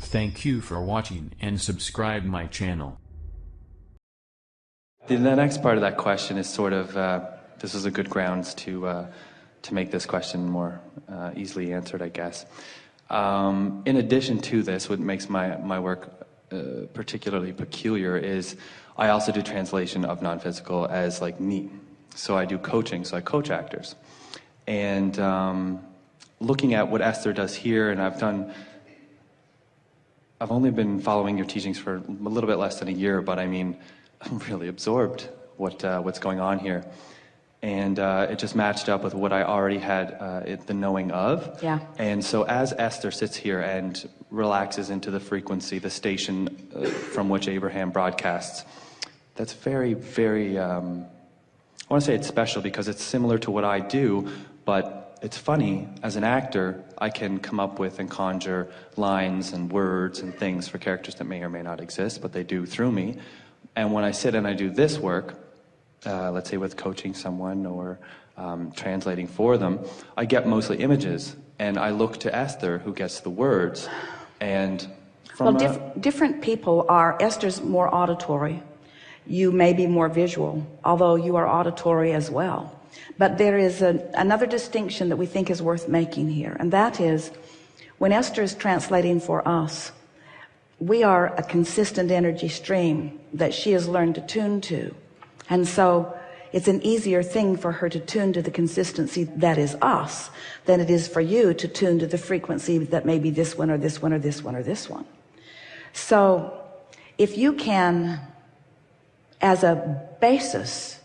Thank you for watching and subscribe my channel. The next part of that question is sort of, this is a good grounds to make this question more easily answered, I guess. In addition to this, what makes my work particularly peculiar is I also do translation of non-physical as like me. So I do coaching, so I coach actors. And looking at what Esther does here, and I've only been following your teachings for a little bit less than a year, but I mean, I'm really absorbed what's going on here. And it just matched up with what I already had the knowing of. Yeah. And so as Esther sits here and relaxes into the frequency, the station from which Abraham broadcasts, that's very, very, I want to say it's special because it's similar to what I do, but it's funny, as an actor, I can come up with and conjure lines and words and things for characters that may or may not exist, but they do through me. And when I sit and I do this work, let's say with coaching someone or translating for them, I get mostly images, and I look to Esther, who gets the words. And from different people are. Esther's more auditory. You may be more visual, although you are auditory as well. But there is another distinction that we think is worth making here, and that is when Esther is translating for us, we are a consistent energy stream that she has learned to tune to. And so it's an easier thing for her to tune to the consistency that is us than it is for you to tune to the frequency that may be this one or this one or this one or this one. So if you can, as a basis,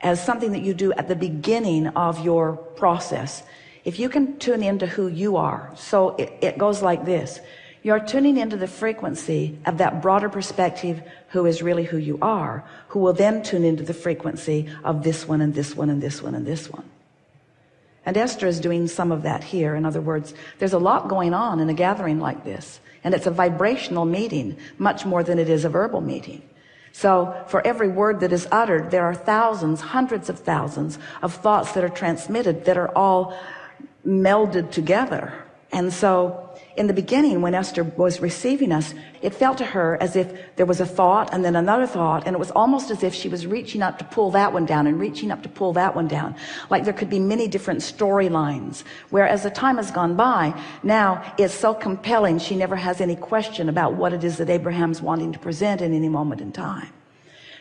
as something that you do at the beginning of your process, if you can tune into who you are, so it goes like this. You're tuning into the frequency of that broader perspective who is really who you are, who will then tune into the frequency of this one and this one and this one and this one. And Esther is doing some of that here. In other words, there's a lot going on in a gathering like this, and it's a vibrational meeting much more than it is a verbal meeting. So for every word that is uttered, there are thousands, hundreds of thousands of thoughts that are transmitted that are all melded together. And so in the beginning, when Esther was receiving us, it felt to her as if there was a thought and then another thought, and it was almost as if she was reaching up to pull that one down and reaching up to pull that one down, like there could be many different storylines. Whereas the time has gone by, now it's so compelling, she never has any question about what it is that Abraham's wanting to present in any moment in time.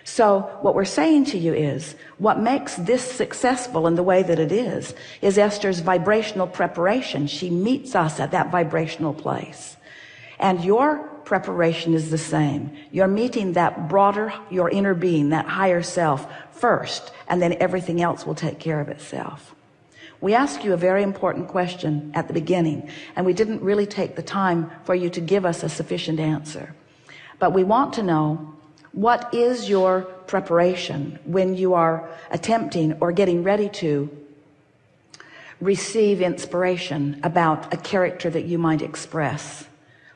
So what we're saying to you is, what makes this successful in the way that it is Esther's vibrational preparation. She meets us at that vibrational place. And your preparation is the same. You're meeting that broader, your inner being, that higher self first, and then everything else will take care of itself. We asked you a very important question at the beginning, and we didn't really take the time for you to give us a sufficient answer. But we want to know, what is your preparation when you are attempting or getting ready to receive inspiration about a character that you might express?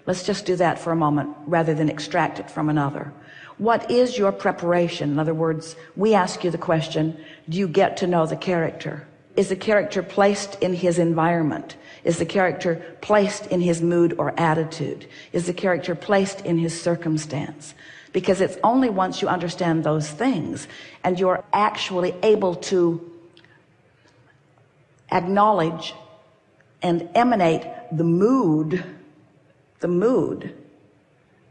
Let's just do that for a moment rather than extract it from another. What is your preparation? In other words, we ask you the question, do you get to know the character? Is the character placed in his environment? Is the character placed in his mood or attitude? Is the character placed in his circumstance? Because it's only once you understand those things and you're actually able to acknowledge and emanate the mood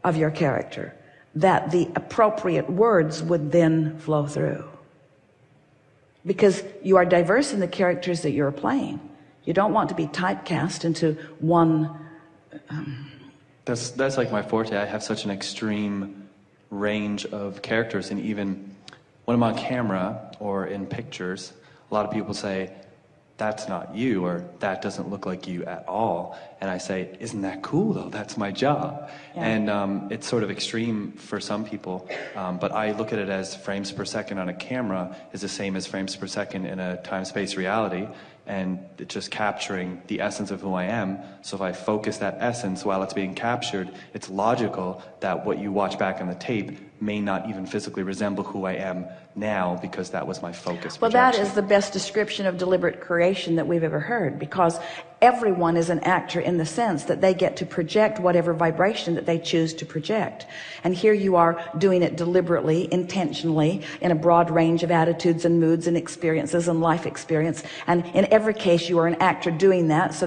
of your character, that the appropriate words would then flow through. Because you are diverse in the characters that you're playing. You don't want to be typecast into one. That's like my forte. I have such an extreme range of characters, and even when I'm on camera or in pictures, a lot of people say, that's not you, or that doesn't look like you at all. And I say, isn't that cool though? That's my job. Yeah. And it's sort of extreme for some people, but I look at it as frames per second on a camera is the same as frames per second in a time-space reality, and it's just capturing the essence of who I am. So if I focus that essence while it's being captured, it's logical that what you watch back on the tape may not even physically resemble who I am now because that was my focus. Well, that is the best description of deliberate creation that we've ever heard, because everyone is an actor in the sense that they get to project whatever vibration that they choose to project. And here you are doing it deliberately, intentionally, in a broad range of attitudes and moods and experiences and life experience. And in every case, you are an actor doing that, so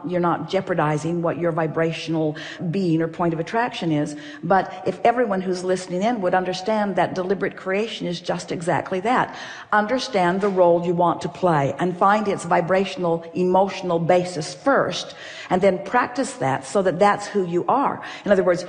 you're not jeopardizing what your vibrational being or point of attraction is. But if everyone who's listening in would understand that deliberate creation is just exactly that. Understand the role you want to play and find its vibrational, emotional basis first, and then practice that so that that's who you are. In other words,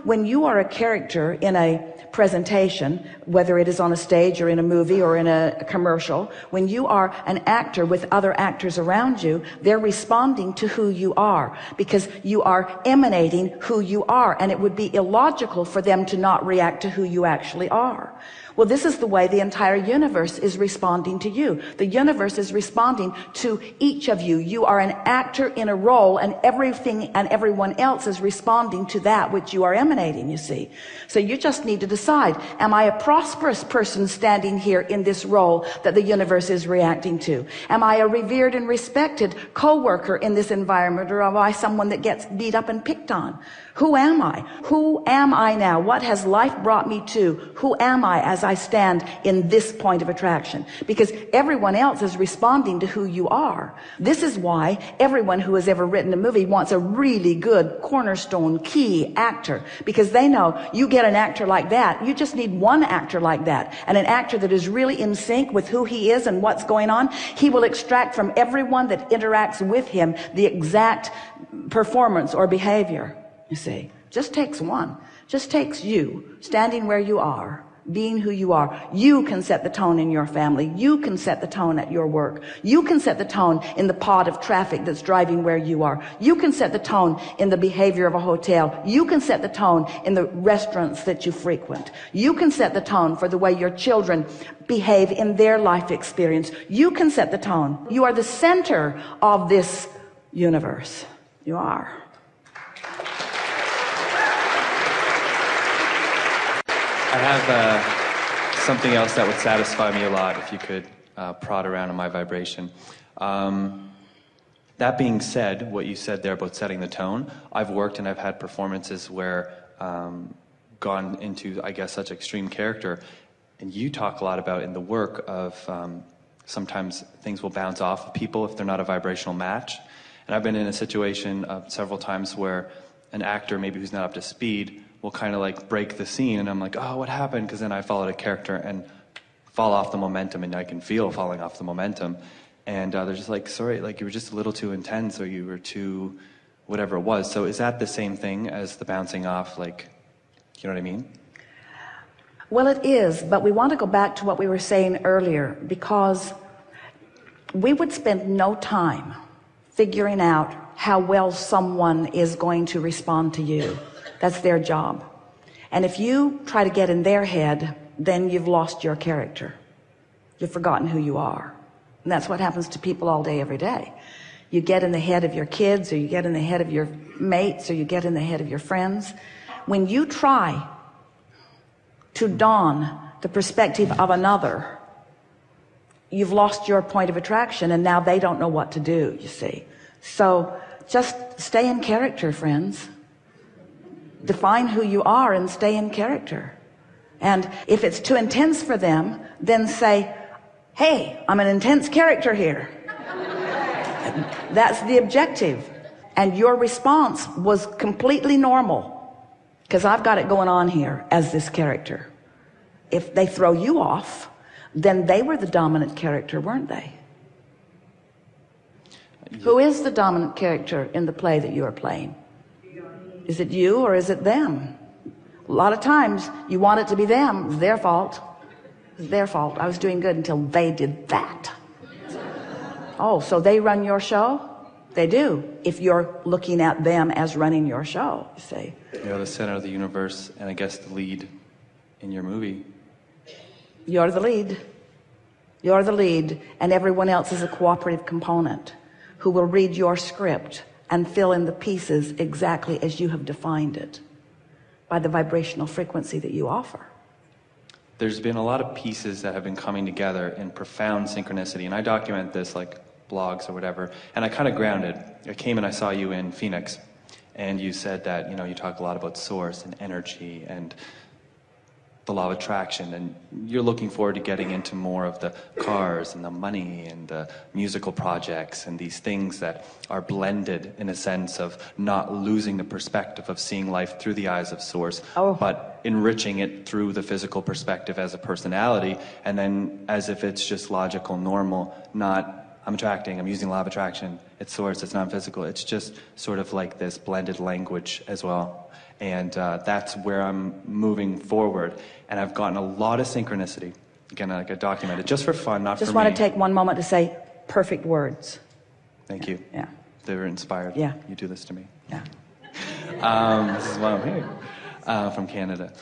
when you are a character in a presentation, whether it is on a stage or in a movie or in a commercial, when you are an actor with other actors around you, they're responding to who you are, because you are emanating who you are, and it would be illogical for them to not react to who you actually are. Well, this is the way the entire universe is responding to you. The universe is responding to each of you. You are an actor in a role, and everything and everyone else is responding to that which you are emanating, you see. So you just need to decide, am I a prosperous person standing here in this role that the universe is reacting to? Am I a revered and respected co-worker in this environment, or am I someone that gets beat up and picked on? Who am I? Who am I now? What has life brought me to? Who am I as I stand in this point of attraction? Because everyone else is responding to who you are. This is why everyone who has ever written a movie wants a really good cornerstone key actor, because they know you get an actor like that, you just need one actor like that, and an actor that is really in sync with who he is and what's going on. He will extract from everyone that interacts with him the exact performance or behavior. You see, just takes one. Just takes you standing where you are, being who you are. You can set the tone in your family. You can set the tone at your work. You can set the tone in the pod of traffic that's driving where you are. You can set the tone in the behavior of a hotel. You can set the tone in the restaurants that you frequent. You can set the tone for the way your children behave in their life experience. You can set the tone. You are the center of this universe. You are. I have something else that would satisfy me a lot if you could prod around on my vibration. That being said, what you said there about setting the tone, I've worked and I've had performances where gone into, I guess, such extreme character, and you talk a lot about in the work of sometimes things will bounce off of people if they're not a vibrational match. And I've been in a situation several times where an actor, maybe who's not up to speed, will kind of like break the scene, and I'm like, oh, what happened? Because then I followed a character and fall off the momentum, and I can feel falling off the momentum. And they're just like, sorry, like you were just a little too intense, or you were too whatever it was. So is that the same thing as the bouncing off? Like, you know what I mean? Well, it is, but we want to go back to what we were saying earlier, because we would spend no time figuring out how well someone is going to respond to you. That's their job. And if you try to get in their head, then you've lost your character. You've forgotten who you are. And that's what happens to people all day, every day. You get in the head of your kids, or you get in the head of your mates, or you get in the head of your friends. When you try to don the perspective of another, you've lost your point of attraction, and now they don't know what to do, you see. So just stay in character, friends. Define who you are and stay in character. And if it's too intense for them, then say, hey, I'm an intense character here. That's the objective. And your response was completely normal, because I've got it going on here as this character. If they throw you off, then they were the dominant character, weren't they? Who is the dominant character in the play that you are playing? Is it you or is it them? A lot of times you want it to be them. It's their fault. It's their fault. I was doing good until they did that. Oh, so they run your show? They do, if you're looking at them as running your show, you see. You're the center of the universe, and I guess the lead in your movie. You're the lead. You're the lead, and everyone else is a cooperative component who will read your script and fill in the pieces exactly as you have defined it. by the vibrational frequency that you offer. There's been a lot of pieces that have been coming together in profound synchronicity, and I document this like blogs or whatever, and I kind of grounded. I came and I saw you in Phoenix, and you said that, you know, you talk a lot about source and energy and the law of attraction, and you're looking forward to getting into more of the cars and the money and the musical projects and these things that are blended in a sense of not losing the perspective of seeing life through the eyes of source, but enriching it through the physical perspective as a personality, and then as if it's just logical, normal, not I'm attracting, I'm using law of attraction, it's source, it's non-physical, it's just sort of like this blended language as well. And that's where I'm moving forward. And I've gotten a lot of synchronicity. Again, like I documented, just for fun, not for me. Just want to take one moment to say perfect words. Thank you. Yeah. They were inspired. Yeah. You do this to me. Yeah. This is why I'm here, from Canada.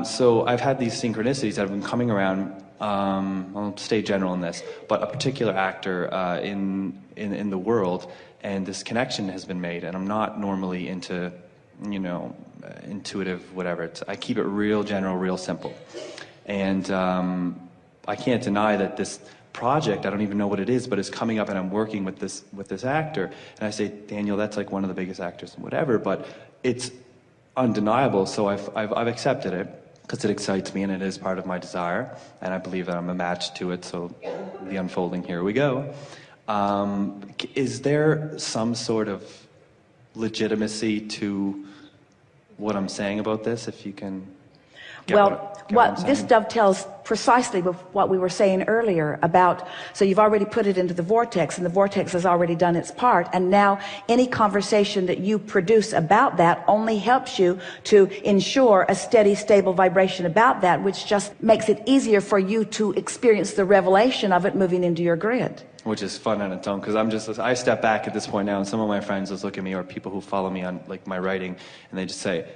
So I've had these synchronicities that have been coming around. I'll stay general in this, but a particular actor in the world, and this connection has been made. And I'm not normally into, you know, intuitive, whatever. I keep it real general, real simple. And I can't deny that this project, I don't even know what it is, but it's coming up, and I'm working with this actor. And I say, Daniel, that's like one of the biggest actors and whatever, but it's undeniable. So I've accepted it because it excites me and it is part of my desire. And I believe that I'm a match to it. So the unfolding, here we go. Is there some sort of legitimacy to what I'm saying about this, if you can get what this dovetails precisely with what we were saying earlier about, so you've already put it into the vortex, and the vortex has already done its part, and now any conversation that you produce about that only helps you to ensure a steady, stable vibration about that, which just makes it easier for you to experience the revelation of it moving into your grid. Which is fun on its own, because I step back at this point now, and some of my friends just look at me, or people who follow me on like my writing, and they just say,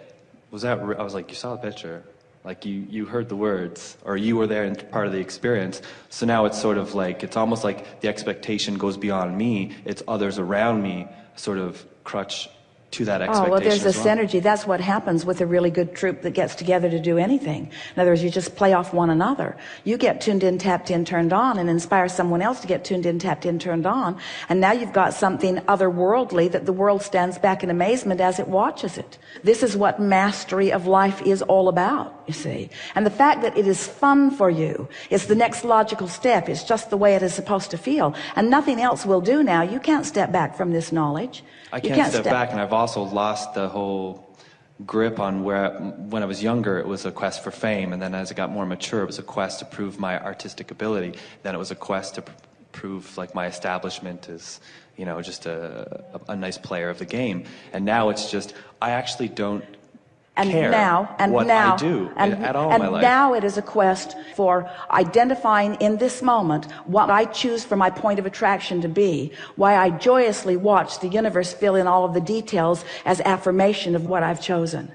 was that I was like, you saw the picture, like you heard the words, or you were there and part of the experience. So now it's sort of like, it's almost like the expectation goes beyond me, it's others around me sort of crutch to that expectation. Oh, well, there's this well. synergy. That's what happens with a really good troupe that gets together to do anything. In other words, you just play off one another. You get tuned in, tapped in, turned on, and inspire someone else to get tuned in, tapped in, turned on. And now you've got something otherworldly that the world stands back in amazement as it watches it. This is what mastery of life is all about, you see. And the fact that it is fun for you is the next logical step. It's just the way it is supposed to feel. And nothing else will do now. You can't step back from this knowledge. I can't step back, and I've also lost the whole grip on where, when I was younger, it was a quest for fame, and then as I got more mature, it was a quest to prove my artistic ability. Then it was a quest to prove like my establishment is, you know, just a nice player of the game. And now it's just, I actually don't care what I do at all in my life. And now it is a quest for identifying in this moment what I choose for my point of attraction to be, why I joyously watch the universe fill in all of the details as affirmation of what I've chosen.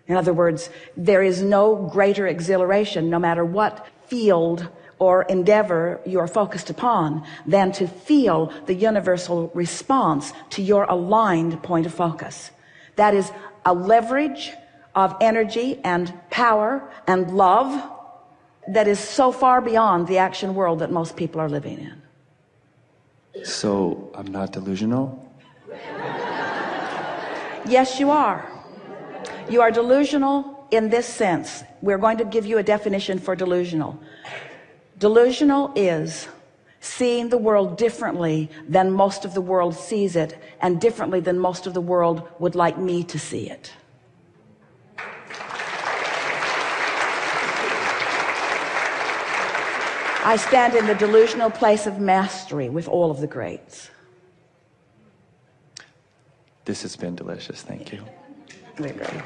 In other words, there is no greater exhilaration, no matter what field or endeavor you are focused upon, than to feel the universal response to your aligned point of focus. That is a leverage of energy and power and love that is so far beyond the action world that most people are living in. So I'm not delusional? Yes, you are. You are delusional in this sense. We're going to give you a definition for delusional. Delusional is seeing the world differently than most of the world sees it, and differently than most of the world would like me to see it. I stand in the delusional place of mastery with all of the greats. This has been delicious. Thank you. Very good.